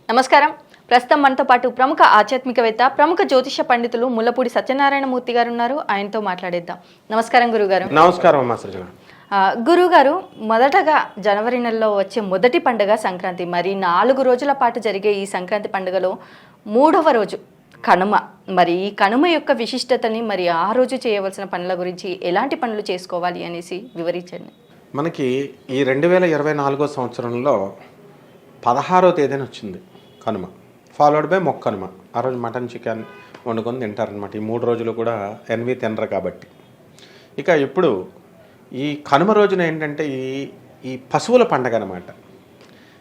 నమస్కారం. ప్రస్తుతం మనతో పాటు ప్రముఖ ఆధ్యాత్మికవేత్త, ప్రముఖ జ్యోతిష పండితులు ముల్లపూడి సత్యనారాయణమూర్తి గారు ఉన్నారు. ఆయనతో మాట్లాడేద్దాం. నమస్కారం గురుగారు. నమస్కారం అమ్మా సృజన. గురుగారు, మొదటగా జనవరి నెలలో వచ్చే మొదటి పండుగ సంక్రాంతి. మరి 4 రోజుల పాటు జరిగే ఈ సంక్రాంతి పండుగలో 3వ రోజు కనుమ. మరి ఈ కనుమ యొక్క విశిష్టతని, మరి ఆ రోజు చేయవలసిన పనుల గురించి, ఎలాంటి పనులు చేసుకోవాలి అనేసి వివరించండి. మనకి ఈ 2024 సంవత్సరంలో 16వ తేదీన వచ్చింది కనుమ, ఫాలోడ్ బై మొక్కనుమ. ఆ రోజు మటన్ చికెన్ వండుకొని తింటారనమాట. ఈ 3 రోజులు కూడా ఎన్వి తినరు కాబట్టి. ఇక ఇప్పుడు ఈ కనుమ రోజున ఏంటంటే ఈ పశువుల పండగ అనమాట.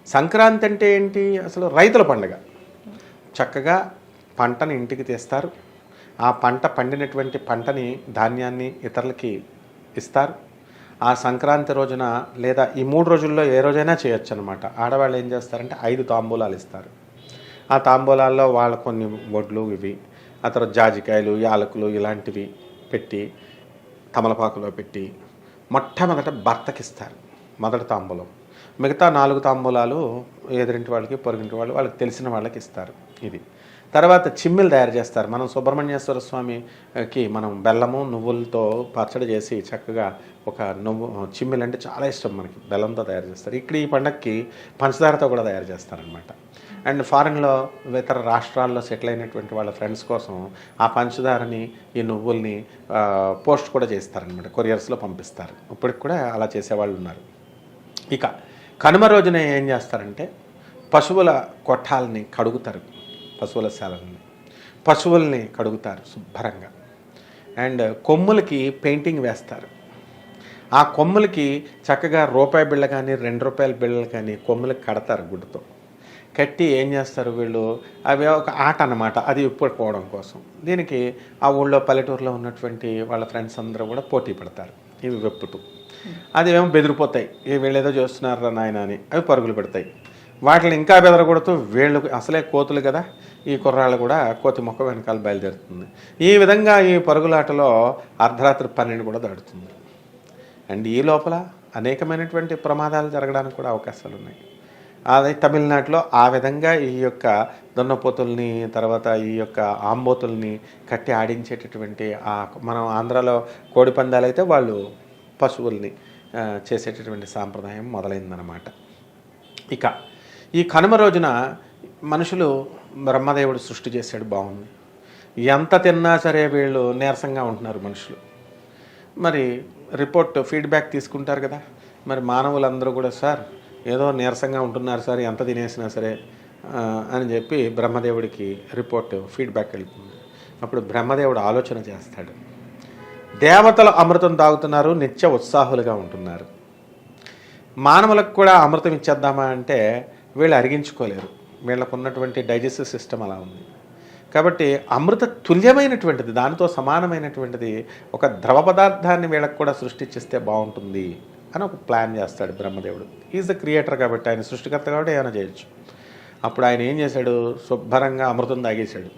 సంక్రాంతి అంటే ఏంటి? అసలు రైతుల పండగ. చక్కగా పంటని ఇంటికి తెస్తారు. ఆ పంట పండినటువంటి పంటని, ధాన్యాన్ని ఇతరులకి ఇస్తారు. ఆ సంక్రాంతి రోజున లేదా ఈ 3 రోజుల్లో ఏ రోజైనా చేయొచ్చు అనమాట. ఆడవాళ్ళు ఏం చేస్తారంటే 5 తాంబూలాలు ఇస్తారు. ఆ తాంబూలాల్లో వాళ్ళ కొన్ని వడ్లు ఇవి, ఆ తర్వాత జాజికాయలు, యాలకులు ఇలాంటివి పెట్టి తమలపాకులో పెట్టి మొట్టమొదట భర్తకిస్తారు మొదటి తాంబూలం. మిగతా 4 తాంబూలాలు ఎదురింటి వాళ్ళకి, పొరుగింటి వాళ్ళకి తెలిసిన వాళ్ళకి ఇస్తారు. ఇది తర్వాత చిమ్మిలు తయారు చేస్తారు. మనం సుబ్రహ్మణ్యేశ్వర స్వామికి మనం బెల్లము నువ్వులతో పచ్చడి చేసి చక్కగా ఒక చిమ్మిలు అంటే చాలా ఇష్టం మనకి, బెల్లంతో తయారు చేస్తారు. ఇక్కడ ఈ పండగకి పంచదారతో కూడా తయారు చేస్తారనమాట. అండ్ ఫారెన్లో ఇతర రాష్ట్రాల్లో సెటిల్ అయినటువంటి వాళ్ళ ఫ్రెండ్స్ కోసం ఆ పంచదారని, ఈ నువ్వుల్ని పోస్ట్ కూడా చేస్తారనమాట, కొరియర్స్లో పంపిస్తారు. ఇప్పటికి కూడా అలా చేసేవాళ్ళు ఉన్నారు. ఇక కనుమ రోజున ఏం చేస్తారంటే పశువుల కొట్టాలని కడుగుతారు, పశువుల శాలల్ని, పశువుల్ని కడుగుతారు శుభ్రంగా. అండ్ కొమ్ములకి పెయింటింగ్ వేస్తారు. ఆ కొమ్ములకి చక్కగా రూపాయి బిళ్ళ కానీ 2 రూపాయల బిళ్ళలు కానీ కొమ్ములకి కడతారు గుడ్డతో. కట్టి ఏం చేస్తారు వీళ్ళు, అవి ఒక ఆట అన్నమాట, అది ఇప్పుడుకోవడం కోసం. దీనికి ఆ ఊళ్ళో పల్లెటూరులో ఉన్నటువంటి వాళ్ళ ఫ్రెండ్స్ అందరూ కూడా పోటీ పడతారు. ఇవి వెప్పుతూ అది ఏమో బెదిరిపోతాయి, వీళ్ళు ఏదో చేస్తున్నారా నాయన అని అవి పరుగులు పెడతాయి. వాటిని ఇంకా బెదరగొడుతూ వీళ్ళు అసలే కోతులు కదా, ఈ కుర్రాళ్ళు కూడా కోతి మొక్క వెనకాల బయలుదేరుతుంది. ఈ విధంగా ఈ పరుగులాటలో అర్ధరాత్రి 12 కూడా దాడుతుంది. అండ్ ఈ లోపల అనేకమైనటువంటి ప్రమాదాలు జరగడానికి కూడా అవకాశాలు ఉన్నాయి. అది తమిళనాడులో ఆ విధంగా ఈ యొక్క దున్నపోతుల్ని, తర్వాత ఈ యొక్క ఆంబోతుల్ని కట్టి ఆడించేటటువంటి మనం ఆంధ్రాలో కోడి పందాలు అయితే వాళ్ళు పశువుల్ని చేసేటటువంటి సాంప్రదాయం మొదలైందనమాట. ఇక ఈ కనుమ రోజున మనుషులు బ్రహ్మదేవుడు సృష్టి చేశాడు, బాగుంది. ఎంత తిన్నా సరే వీళ్ళు నీరసంగా ఉంటున్నారు మనుషులు. మరి రిపోర్ట్ ఫీడ్బ్యాక్ తీసుకుంటారు కదా, మరి మానవులందరూ కూడా సార్ ఏదో నీరసంగా ఉంటున్నారు సార్, ఎంత తినేసినా సరే అని చెప్పి బ్రహ్మదేవుడికి రిపోర్ట్ ఫీడ్బ్యాక్ వెళ్తుంది. అప్పుడు బ్రహ్మదేవుడు ఆలోచన చేస్తాడు. దేవతలు అమృతం తాగుతున్నారు, నిత్య ఉత్సాహులుగా ఉంటున్నారు. మానవులకు కూడా అమృతం ఇచ్చేద్దామా అంటే వీళ్ళు అరిగించుకోలేరు, వీళ్ళకు ఉన్నటువంటి డైజెస్టివ్ సిస్టమ్ అలా ఉంది. కాబట్టి అమృత తుల్యమైనటువంటిది, దానితో సమానమైనటువంటిది ఒక ద్రవ పదార్థాన్ని వీళ్ళకు కూడా సృష్టించిస్తే బాగుంటుంది అని ఒక ప్లాన్ చేస్తాడు బ్రహ్మదేవుడు. ఈజ్ ద క్రియేటర్ కాబట్టి, ఆయన సృష్టికర్త కాబట్టి ఏమైనా చేయొచ్చు. అప్పుడు ఆయన ఏం చేశాడు, శుభ్రంగా అమృతం తాగేశాడు.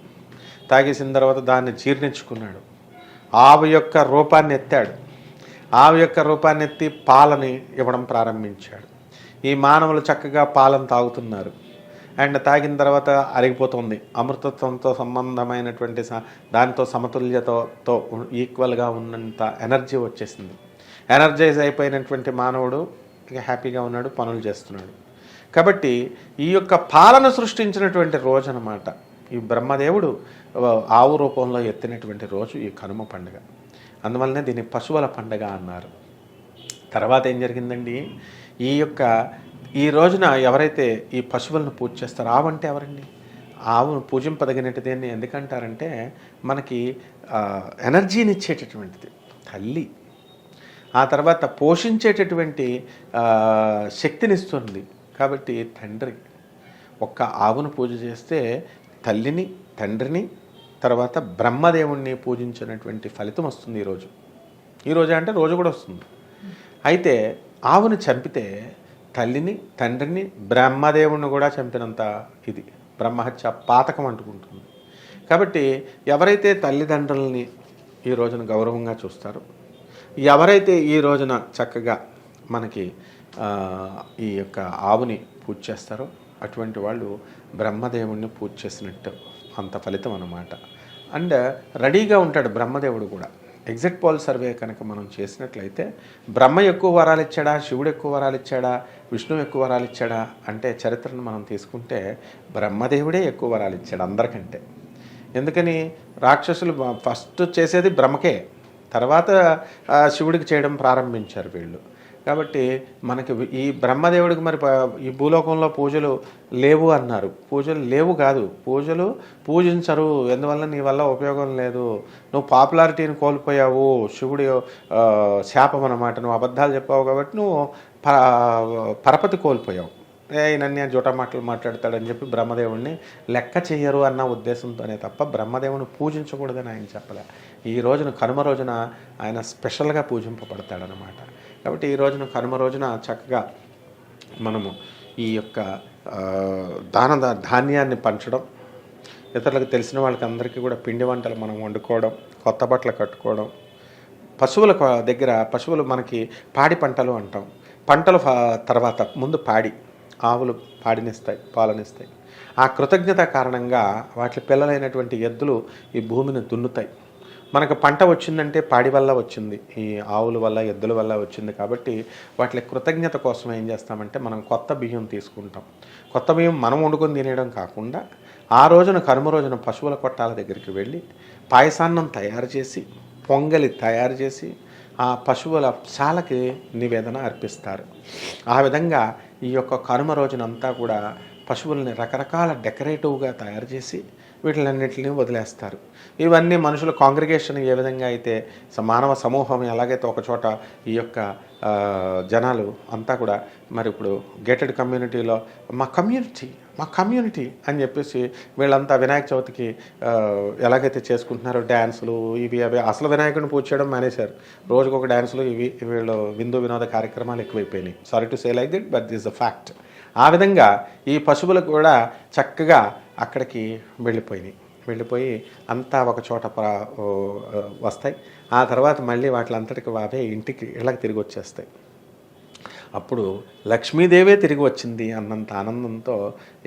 తాగేసిన తర్వాత దాన్ని జీర్ణించుకున్నాడు. ఆవు యొక్క రూపాన్ని ఎత్తాడు. ఆవు యొక్క రూపాన్ని ఎత్తి పాలని ఇవ్వడం ప్రారంభించాడు. ఈ మానవులు చక్కగా పాలను తాగుతున్నారు. అండ్ తాగిన తర్వాత అరిగిపోతుంది. అమృతత్వంతో సంబంధమైనటువంటి దానితో సమతుల్యతతో ఈక్వల్గా ఉన్నంత ఎనర్జీ వచ్చేసింది. ఎనర్జైజ్ అయిపోయినటువంటి మానవుడు ఇక హ్యాపీగా ఉన్నాడు, పనులు చేస్తున్నాడు. కాబట్టి ఈ యొక్క పాలన సృష్టించినటువంటి రోజు అన్నమాట ఈ బ్రహ్మదేవుడు ఆవు రూపంలో ఎత్తినటువంటి రోజు ఈ కనుమ పండుగ. అందువల్లనే దీన్ని పశువుల పండుగ అన్నారు. తర్వాత ఏం జరిగిందండి, ఈ రోజున ఎవరైతే ఈ పశువులను పూజ చేస్తారో, ఆవు అంటే ఎవరండి? ఆవును పూజింపదగినది అని ఎందుకంటారంటే మనకి ఎనర్జీని ఇచ్చేటటువంటిది తల్లి. ఆ తర్వాత పోషించేటటువంటి శక్తినిస్తుంది. కాబట్టి తండ్రి ఒక్క ఆవును పూజ చేస్తే తల్లిని, తండ్రిని, తర్వాత బ్రహ్మదేవుణ్ణి పూజించినటువంటి ఫలితం వస్తుంది ఈరోజు అంటే రోజు కూడా వస్తుంది. అయితే ఆవుని చంపితే తల్లిని, తండ్రిని, బ్రహ్మదేవుణ్ణి కూడా చంపినంత ఇది బ్రహ్మహత్య పాతకం అంటుకుంటుంది. కాబట్టి ఎవరైతే తల్లిదండ్రులని ఈ రోజున గౌరవంగా చూస్తారో, ఎవరైతే ఈ రోజున చక్కగా మనకి ఈ యొక్క ఆవుని పూజ చేస్తారో, అటువంటి వాళ్ళు బ్రహ్మదేవుణ్ణి పూజ చేసినట్టు అంత ఫలితం అన్నమాట. అండ్ రెడీగా ఉంటాడు బ్రహ్మదేవుడు కూడా. ఎగ్జిట్ పోల్ సర్వే కనుక మనం చేసినట్లయితే బ్రహ్మ ఎక్కువ వరాలు ఇచ్చాడా, శివుడు ఎక్కువ వరాలు ఇచ్చాడా, విష్ణువు ఎక్కువ వరాలు ఇచ్చాడా అంటే చరిత్రను మనం తీసుకుంటే బ్రహ్మదేవుడే ఎక్కువ వరాలు ఇచ్చాడు అందరికంటే. ఎందుకని రాక్షసులు ఫస్ట్ చేసేది బ్రహ్మకే, తర్వాత శివుడికి చేయడం ప్రారంభించారు వీళ్ళు. కాబట్టి మనకి ఈ బ్రహ్మదేవుడికి మరి ఈ భూలోకంలో పూజలు లేవు అన్నారు. పూజలు లేవు కాదు, పూజలు పూజించరు. ఎందువల్ల నీ వల్ల ఉపయోగం లేదు, నువ్వు పాపులారిటీని కోల్పోయావు, శివుడి శాపం అన్నమాట. నువ్వు అబద్ధాలు చెప్పావు కాబట్టి నువ్వు పరపతి కోల్పోయావు. ఈయనన్య జోట మాటలు మాట్లాడతాడని చెప్పి బ్రహ్మదేవుడిని లెక్క చెయ్యరు అన్న ఉద్దేశంతోనే తప్ప బ్రహ్మదేవుని పూజించకూడదని ఆయన చెప్పలే. ఈ రోజున కనుమ రోజున ఆయన స్పెషల్గా పూజింపబడతాడనమాట. కాబట్టి ఈ రోజున కనుమ రోజున చక్కగా మనము ఈ యొక్క ధాన్యాన్ని పంచడం, ఇతరులకు తెలిసిన వాళ్ళకి అందరికీ కూడా పిండి వంటలు మనం వండుకోవడం, కొత్త బట్టలు కట్టుకోవడం, పశువుల దగ్గర పశువులు మనకి పాడి పంటలు అంటాం. పంటలు తర్వాత ముందు పాడి, ఆవులు పాడినిస్తాయి, పాలనిస్తాయి. ఆ కృతజ్ఞత కారణంగా వాటి పిల్లలైనటువంటి ఎద్దులు ఈ భూమిని దున్నుతాయి. మనకు పంట వచ్చిందంటే పాడి వల్ల వచ్చింది, ఈ ఆవుల వల్ల ఎద్దుల వల్ల వచ్చింది. కాబట్టి వాటి కృతజ్ఞత కోసం ఏం చేస్తామంటే మనం కొత్త బియ్యం తీసుకుంటాం. కొత్త బియ్యం మనం వండుకొని తినేయడం కాకుండా ఆ రోజున కనుమ రోజున పశువుల కొట్టాల దగ్గరికి వెళ్ళి పాయసాన్నం తయారు చేసి, పొంగలి తయారు చేసి ఆ పశువుల శాలకి నివేదన అర్పిస్తారు. ఆ విధంగా ఈ యొక్క కనుమ రోజునంతా కూడా పశువుల్ని రకరకాల డెకరేటివ్గా తయారు చేసి వీటిలన్నింటినీ వదిలేస్తారు. ఇవన్నీ మనుషుల కాంగ్రిగేషన్ ఏ విధంగా అయితే మానవ సమూహం ఎలాగైతే ఒకచోట ఈ యొక్క జనాలు అంతా కూడా మరి ఇప్పుడు గేటెడ్ కమ్యూనిటీలో మా కమ్యూనిటీ అని చెప్పేసి వీళ్ళంతా వినాయక చవితికి ఎలాగైతే చేసుకుంటున్నారో డ్యాన్సులు ఇవి అవి. అసలు వినాయకుడిని పూజ చేయడం మానేశారు. రోజుకొక డ్యాన్సులు ఇవి వీళ్ళు విందు వినోద కార్యక్రమాలు ఎక్కువైపోయినాయి. Sorry to say like that, but this the fact. ఆ విధంగా ఈ పశువులకు కూడా చక్కగా అక్కడికి వెళ్ళిపోయి అంతా ఒక చోట వస్తాయి. ఆ తర్వాత మళ్ళీ వాటిలంతటికి అవే ఇంటికి ఇళ్ళకి తిరిగి వచ్చేస్తాయి. అప్పుడు లక్ష్మీదేవే తిరిగి వచ్చింది అన్నంత ఆనందంతో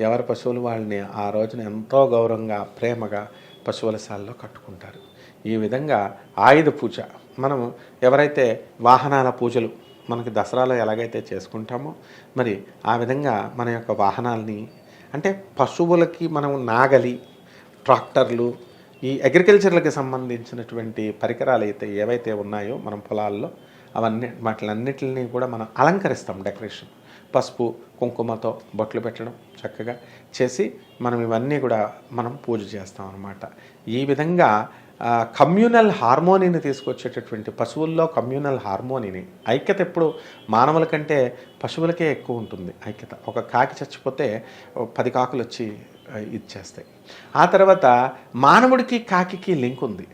ఎవరి పశువులు వాళ్ళని ఆ రోజున ఎంతో గౌరవంగా ప్రేమగా పశువుల శాలలో కట్టుకుంటారు. ఈ విధంగా ఆయుధ పూజ మనం ఎవరైతే వాహనాల పూజలు మనకి దసరాలో ఎలాగైతే చేసుకుంటామో మరి ఆ విధంగా మన యొక్క వాహనాల్ని అంటే పశువులకి మనం నాగలి, ట్రాక్టర్లు, ఈ అగ్రికల్చర్లకు సంబంధించినటువంటి పరికరాలు అయితే ఏవైతే ఉన్నాయో మనం పొలాల్లో వాటిలన్నిటిని కూడా మనం అలంకరిస్తాం. డెకరేషన్ పసుపు కుంకుమతో బొట్లు పెట్టడం చక్కగా చేసి మనం ఇవన్నీ కూడా మనం పూజ చేస్తాం అన్నమాట. ఈ విధంగా కమ్యూనల్ హార్మోనీని తీసుకొచ్చేటటువంటి పశువుల్లో కమ్యూనల్ హార్మోనీని ఐక్యత ఎప్పుడు మానవుల కంటే పశువులకే ఎక్కువ ఉంటుంది ఐక్యత. ఒక కాకి చచ్చిపోతే 10 కాకులు వచ్చి ఇచ్చేస్తాయి. ఆ తర్వాత మానవుడికి కాకికి లింక్ ఉంది.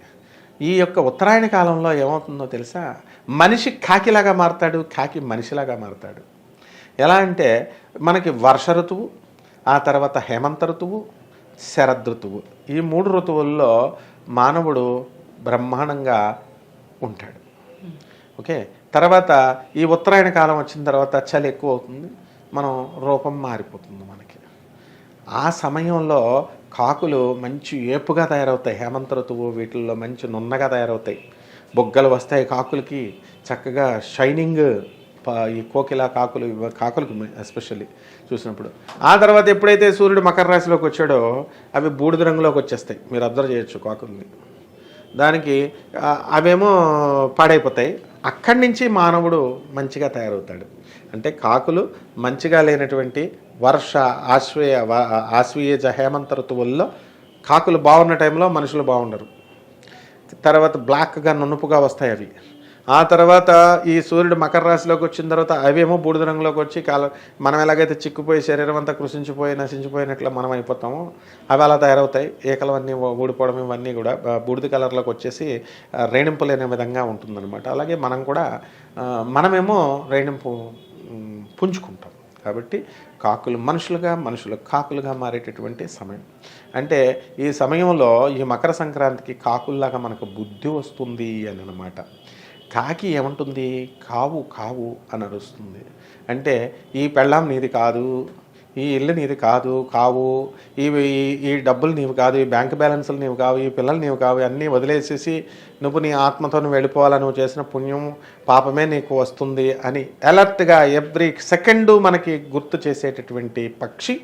ఈ యొక్క ఉత్తరాయణ కాలంలో ఏమవుతుందో తెలుసా, మనిషి కాకిలాగా మారతాడు, కాకి మనిషిలాగా మారతాడు. ఎలా అంటే మనకి వర్ష ఋతువు, ఆ తర్వాత హేమంత ఋతువు, శరదృతువు, ఈ 3 ఋతువుల్లో మానవుడు బ్రహ్మాండంగా ఉంటాడు. ఓకే, తర్వాత ఈ ఉత్తరాయణ కాలం వచ్చిన తర్వాత చలి ఎక్కువ అవుతుంది, మనం రూపం మారిపోతుంది మనకి. ఆ సమయంలో కాకులు మంచి ఏపుగా తయారవుతాయి. హేమంత ఋతువు వీటిల్లో మంచి నున్నగా తయారవుతాయి, బొగ్గలు వస్తాయి కాకులకి, చక్కగా షైనింగ్. ఈ కోకిల కాకులకు ఎస్పెషల్లీ చూసినప్పుడు. ఆ తర్వాత ఎప్పుడైతే సూర్యుడు మకర రాశిలోకి వచ్చాడో అవి బూడిద రంగులోకి వచ్చేస్తాయి. మీరు అబ్జర్వ్ చేయొచ్చు కాకుల్ని. దానికి అవేమో పాడైపోతాయి. అక్కడి నుంచి మానవుడు మంచిగా తయారవుతాడు. అంటే కాకులు మంచిగా లేనటువంటి వర్ష ఆశ్వీయజ హేమంత ఋతువుల్లో కాకులు బాగున్న టైంలో మనుషులు బాగుండరు. తర్వాత బ్లాక్గా నునుపుగా వస్తాయి అవి. ఆ తర్వాత ఈ సూర్యుడు మకర రాశిలోకి వచ్చిన తర్వాత అవేమో బూడిద రంగులోకి వచ్చి మనం ఎలాగైతే చిక్కుపోయి శరీరం అంతా కృషించిపోయి నశించిపోయినట్లు మనం అయిపోతామో అవి అలా తయారవుతాయి. ఏకలవన్నీ ఊడిపోవడం ఇవన్నీ కూడా బూడిద కలర్లోకి వచ్చేసి రేణింపు లేని విధంగా ఉంటుందన్నమాట. అలాగే మనం కూడా మనమేమో రేణింపు పుంజుకుంటాం. కాబట్టి కాకులు మనుషులు కాకులుగా మారేటటువంటి సమయం. అంటే ఈ సమయంలో ఈ మకర సంక్రాంతికి కాకుల్లాగా మనకు బుద్ధి వస్తుంది అని అన్నమాట. కాకి ఏమంటుంది, కావు కావు అని అరుస్తుంది. అంటే ఈ పెళ్ళాం నీది కాదు, ఈ ఇల్లు నీది కావు ఈ డబ్బులు నీవు కాదు, ఈ బ్యాంక్ బ్యాలెన్సులు నీవు కావు, ఈ పిల్లలు నీవు కావు, అన్నీ వదిలేసేసి నువ్వు నీ ఆత్మతో వెళ్ళిపోవాలని నువ్వు చేసిన పుణ్యం పాపమే నీకు వస్తుంది అని అలర్ట్గా ఎవ్రీ సెకండు మనకి గుర్తు చేసేటటువంటి పక్షి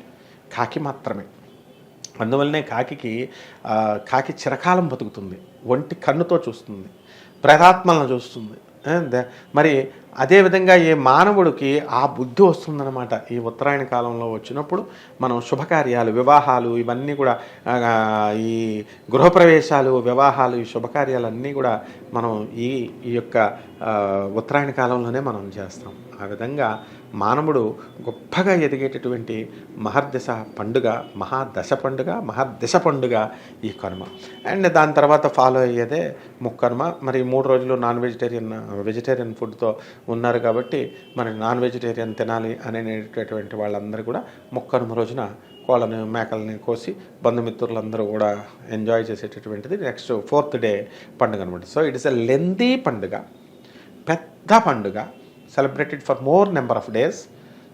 కాకి మాత్రమే. అందువల్లనే కాకి చిరకాలం బతుకుతుంది, ఒంటి కన్నుతో చూస్తుంది, ప్రేతాత్మలను చూస్తుంది. మరి అదేవిధంగా ఏ మానవుడికి ఆ బుద్ధి వస్తుందన్నమాట. ఈ ఉత్తరాయణ కాలంలో వచ్చినప్పుడు మనం శుభకార్యాలు, వివాహాలు, ఇవన్నీ కూడా ఈ గృహప్రవేశాలు, వివాహాలు, ఈ శుభకార్యాలన్నీ కూడా మనం ఈ యొక్క ఉత్తరాయణ కాలంలోనే మనం చేస్తాం. ఆ విధంగా మానవుడు గొప్పగా ఎదిగేటటువంటి మహర్దశ పండుగ, మహాదశ పండుగ ఈ కనుమ. అండ్ దాని తర్వాత ఫాలో అయ్యేదే ముక్కనుమ. మరి 3 రోజులు వెజిటేరియన్ ఫుడ్తో ఉన్నారు కాబట్టి మరి నాన్ వెజిటేరియన్ తినాలి అనేటటువంటి వాళ్ళందరూ కూడా ముక్కనుమ రోజున కోళ్ళని, మేకల్ని కోసి బంధుమిత్రులందరూ కూడా ఎంజాయ్ చేసేటటువంటిది నెక్స్ట్ 4th డే పండుగ అనమాట. So it is a lengthy పండుగ, పెద్ద పండుగ, celebrated for more number of days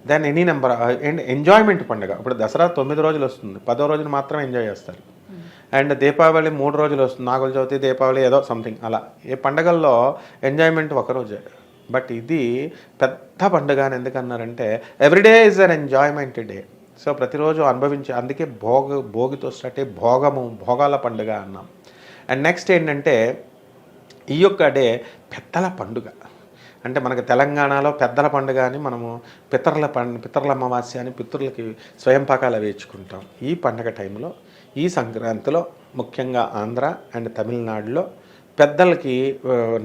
then any number. And enjoyment పండుగ. ఇప్పుడు దసరా 9 రోజులు వస్తుంది, 10వ రోజున మాత్రమే ఎంజాయ్ చేస్తారు. అండ్ దీపావళి 3 రోజులు వస్తుంది, నాగుల చవితి, దీపావళి ఏదో సంథింగ్ అలా. ఈ పండుగల్లో ఎంజాయ్మెంట్ ఒకరోజే. బట్ ఇది పెద్ద పండుగ అని ఎందుకన్నారంటే everyday is an enjoyment day. So ప్రతిరోజు అనుభవించే, అందుకే భోగితో స్టార్ట్ అయ్యి భోగాల పండుగ అన్నాం. అండ్ నెక్స్ట్ ఏంటంటే ఈ యొక్క డే పెద్దల పండుగ. అంటే మనకు తెలంగాణలో పెద్దల పండుగ అని మనము పితరుల అమావాస్య అని పితృలకి స్వయం పాకాలు వేయించుకుంటాం. ఈ పండుగ టైంలో, ఈ సంక్రాంతిలో ముఖ్యంగా ఆంధ్ర అండ్ తమిళనాడులో పెద్దలకి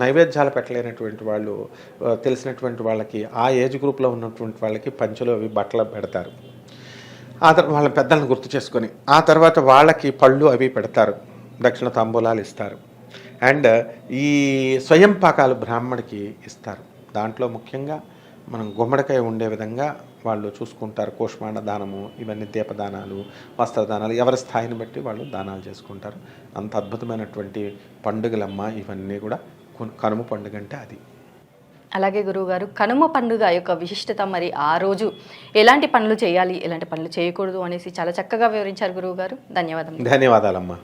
నైవేద్యాలు పెట్టలేనటువంటి వాళ్ళు, తెలిసినటువంటి వాళ్ళకి, ఆ ఏజ్ గ్రూప్లో ఉన్నటువంటి వాళ్ళకి పంచులు అవి బట్టలు పెడతారు. ఆ తర్వాత వాళ్ళ పెద్దలను గుర్తు చేసుకొని ఆ తర్వాత వాళ్ళకి పళ్ళు అవి పెడతారు, దక్షిణ తాంబూలాలు ఇస్తారు. అండ్ ఈ స్వయం పాకాలు బ్రాహ్మడికి ఇస్తారు. దాంట్లో ముఖ్యంగా మనం గుమ్మడికాయ ఉండే విధంగా వాళ్ళు చూసుకుంటారు. కూష్మాండ దానము, ఇవన్నీ దీపదానాలు, వస్త్రదానాలు, ఎవరి స్థాయిని బట్టి వాళ్ళు దానాలు చేసుకుంటారు. అంత అద్భుతమైనటువంటి పండుగలమ్మ ఇవన్నీ కూడా. కనుమ పండుగ అంటే అది. అలాగే గురువుగారు, కనుమ పండుగ యొక్క విశిష్టత, మరి ఆ రోజు ఎలాంటి పనులు చేయాలి, ఎలాంటి పనులు చేయకూడదు అనేసి చాలా చక్కగా వివరించారు గురువుగారు. ధన్యవాదాలు. ధన్యవాదాలమ్మా.